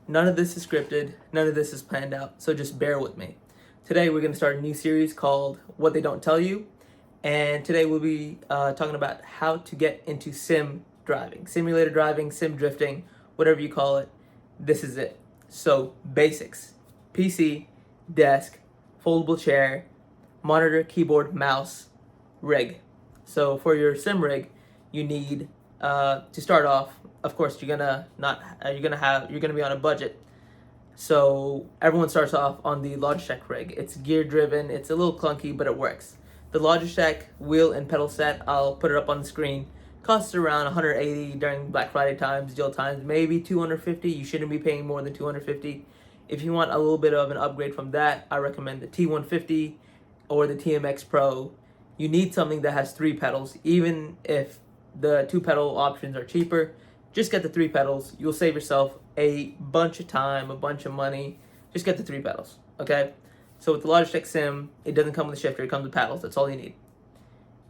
None of this is scripted, none of this is planned out, so just bear with me. Today we're going to start a new series called What They Don't Tell You, and today we'll be talking about how to get into sim driving, simulator driving, sim drifting, whatever you call it. This is it. So, basics: PC, desk, foldable chair, monitor, keyboard, mouse, rig. So for your sim rig, you need to start off. Of course, you're gonna be on a budget. So everyone starts off on the Logitech rig. It's gear driven. It's a little clunky, but it works. The Logitech wheel and pedal set, I'll put it up on the screen, costs around 180 during Black Friday times, deal times, maybe 250. You shouldn't be paying more than 250. If you want a little bit of an upgrade from that, I recommend the T150 or the TMX Pro. You need something that has 3 pedals. Even if the 2 pedal options are cheaper, just get the 3 pedals. You'll save yourself a bunch of time, a bunch of money. Just get the 3 pedals, okay? So with the Logitech Sim, it doesn't come with a shifter, it comes with paddles. That's all you need.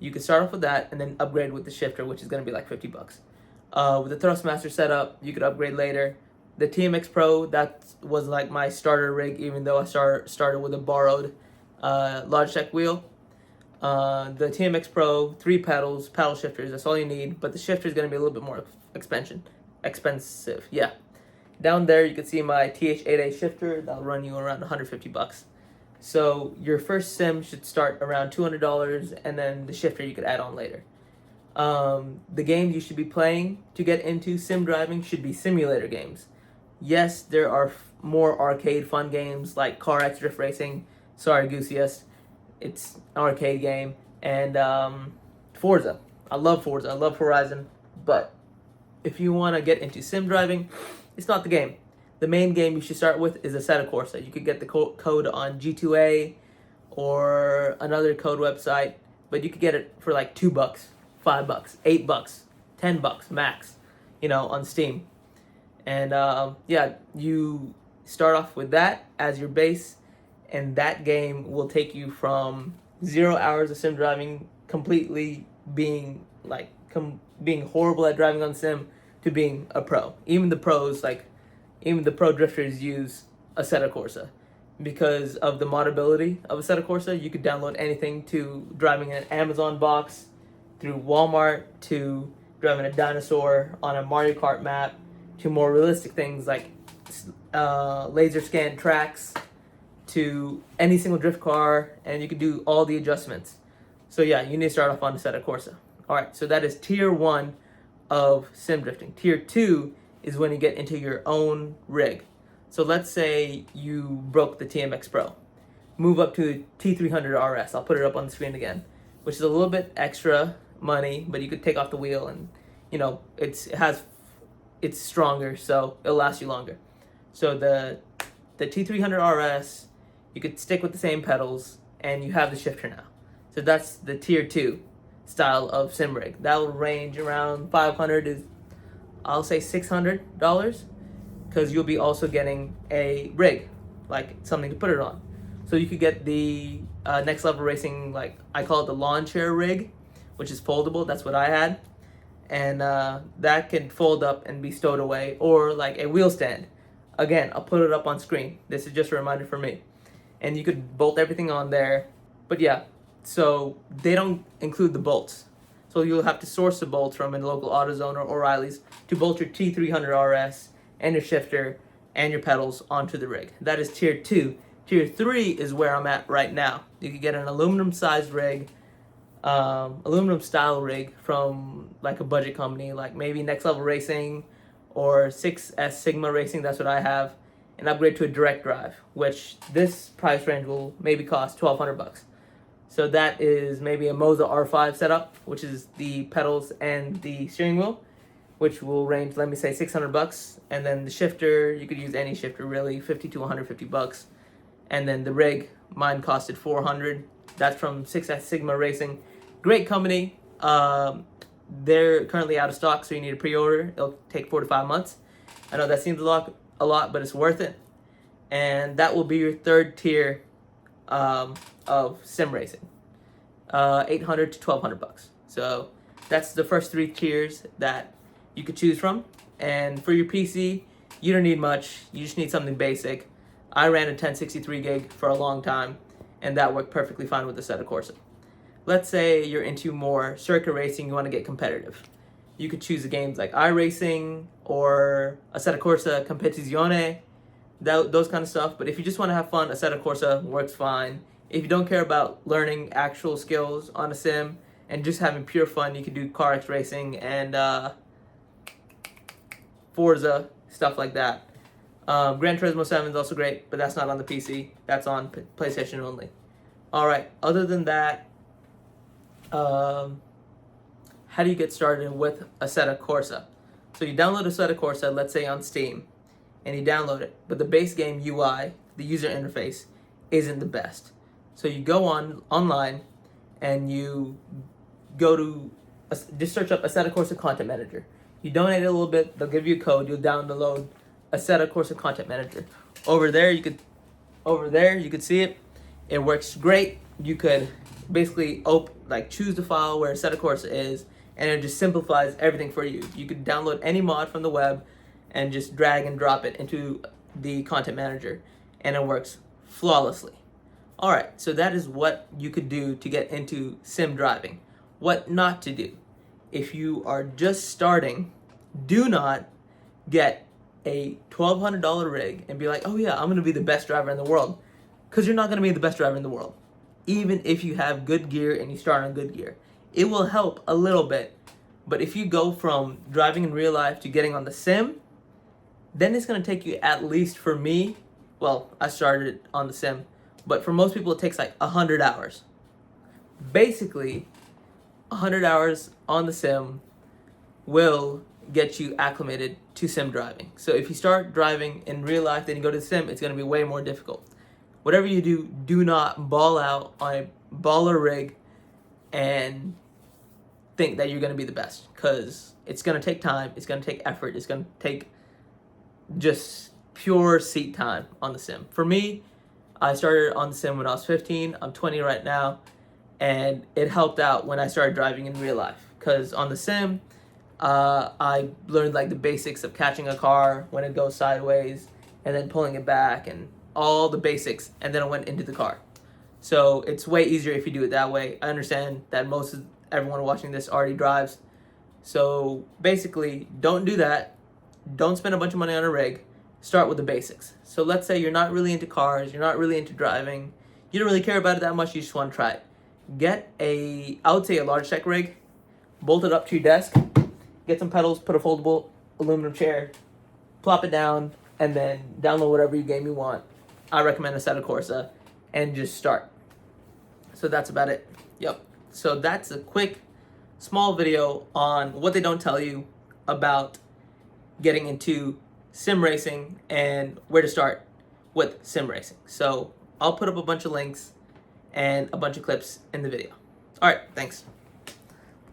You can start off with that and then upgrade with the shifter, which is going to be like $50. With the Thrustmaster setup, you could upgrade later. The TMX Pro, that was like my starter rig, even though I started with a borrowed Logitech wheel. The TMX Pro, 3 pedals, paddle shifters, that's all you need, but the shifter is going to be a little bit more expensive. Yeah. Down there you can see my TH8A shifter. That'll run you around $150. So your first sim should start around $200, and then the shifter you could add on later. The games you should be playing to get into sim driving should be simulator games. Yes, there are more arcade fun games like Car X Drift Racing. Sorry, Goosiest. It's an arcade game. And Forza. I love Forza. I love Horizon. But if you want to get into sim driving, it's not the game. The main game you should start with is Assetto Corsa. You could get the code on G2A or another code website, but you could get it for like $2, $5, $8, $10 max, on Steam. And you start off with that as your base, and that game will take you from 0 hours of sim driving, completely being being horrible at driving on sim, to being a pro. Even the pro drifters use Assetto Corsa. Because of the modability of Assetto Corsa, you could download anything, to driving an Amazon box, through Walmart, to driving a dinosaur on a Mario Kart map, to more realistic things like laser scan tracks, to any single drift car, and you can do all the adjustments. So yeah, you need to start off on Assetto Corsa. Alright, so that is tier 1 of sim drifting. Tier 2 is when you get into your own rig. So let's say you broke the TMX Pro. Move up to T300 RS. I'll put it up on the screen again, which is a little bit extra money, but you could take off the wheel and, it's stronger, so it'll last you longer. So the T300 RS, you could stick with the same pedals, and you have the shifter now. So that's the tier 2 style of sim rig. That will range around $500 to, I'll say, $600, because you'll be also getting a rig, like something to put it on. So you could get the Next Level Racing, like I call it the lawn chair rig, which is foldable. That's what I had. And that can fold up and be stowed away, or like a wheel stand. Again, I'll put it up on screen. This is just a reminder for me. And you could bolt everything on there. But yeah, so they don't include the bolts. So you'll have to source the bolts from a local AutoZone or O'Reilly's to bolt your T300 RS and your shifter and your pedals onto the rig. That is tier 2. Tier 3 is where I'm at right now. You could get an aluminum sized rig, aluminum style rig from like a budget company, like maybe Next Level Racing or 6S Sigma Racing. That's what I have. And upgrade to a direct drive, which this price range will maybe cost $1,200. So that is maybe a Moza R5 setup, which is the pedals and the steering wheel, which will range, let me say, $600. And then the shifter, you could use any shifter really, $50 to $150. And then the rig, mine costed $400. That's from 6S Sigma Racing. Great company. They're currently out of stock, so you need to pre-order. It'll take 4 to 5 months. I know that seems a lot, but it's worth it. And that will be your third tier of sim racing, $800 to $1,200. So that's the first 3 tiers that you could choose from. And for your PC, You don't need much. You just need something basic. I ran a 1063 gig for a long time, and that worked perfectly fine with the Assetto Corsa. Let's say you're into more circuit racing, you want to get competitive. You could choose the games like iRacing or Assetto Corsa Competizione, those kind of stuff. But if you just want to have fun, Assetto Corsa works fine. If you don't care about learning actual skills on a sim and just having pure fun, you can do Car X Racing and Forza, stuff like that. Gran Turismo 7 is also great, but that's not on the PC. That's on PlayStation only. Alright, other than that, how do you get started with Assetto Corsa? So you download Assetto Corsa, let's say on Steam, and you download it, but the base game UI, the user interface, isn't the best. So you go online and you go to, just search up Assetto Corsa Content Manager. You donate a little bit, they'll give you a code, you'll download Assetto Corsa Content Manager. Over there you could see it. It works great. You could basically choose the file where Assetto Corsa is, and it just simplifies everything for you. You could download any mod from the web and just drag and drop it into the content manager, and it works flawlessly. Alright, so that is what you could do to get into sim driving. What not to do. If you are just starting, do not get a $1,200 rig and be like, oh yeah, I'm going to be the best driver in the world. Because you're not going to be the best driver in the world. Even if you have good gear and you start on good gear. It will help a little bit. But if you go from driving in real life to getting on the sim, then it's going to take you, at least for me, well, I started on the sim, but for most people it takes like 100 hours. Basically, 100 hours on the sim will get you acclimated to sim driving. So if you start driving in real life, then you go to the sim, it's going to be way more difficult. Whatever you do, do not ball out on a baller rig and think that you're going to be the best, because it's going to take time, it's going to take effort, it's going to take just pure seat time on the sim. For me, I started on the sim when I was 15, I'm 20 right now, and it helped out when I started driving in real life, because on the sim, I learned like the basics of catching a car when it goes sideways and then pulling it back and all the basics, and then I went into the car. So it's way easier if you do it that way. I understand that everyone watching this already drives. So basically, don't do that. Don't spend a bunch of money on a rig. Start with the basics. So let's say you're not really into cars, you're not really into driving, you don't really care about it that much, you just want to try it. Get I would say a large tech rig, bolt it up to your desk, get some pedals, put a foldable aluminum chair, plop it down, and then download whatever game you want. I recommend Assetto Corsa, and just start. So that's about it. Yep. So that's a quick, small video on what they don't tell you about getting into sim racing and where to start with sim racing. So I'll put up a bunch of links and a bunch of clips in the video. All right, thanks.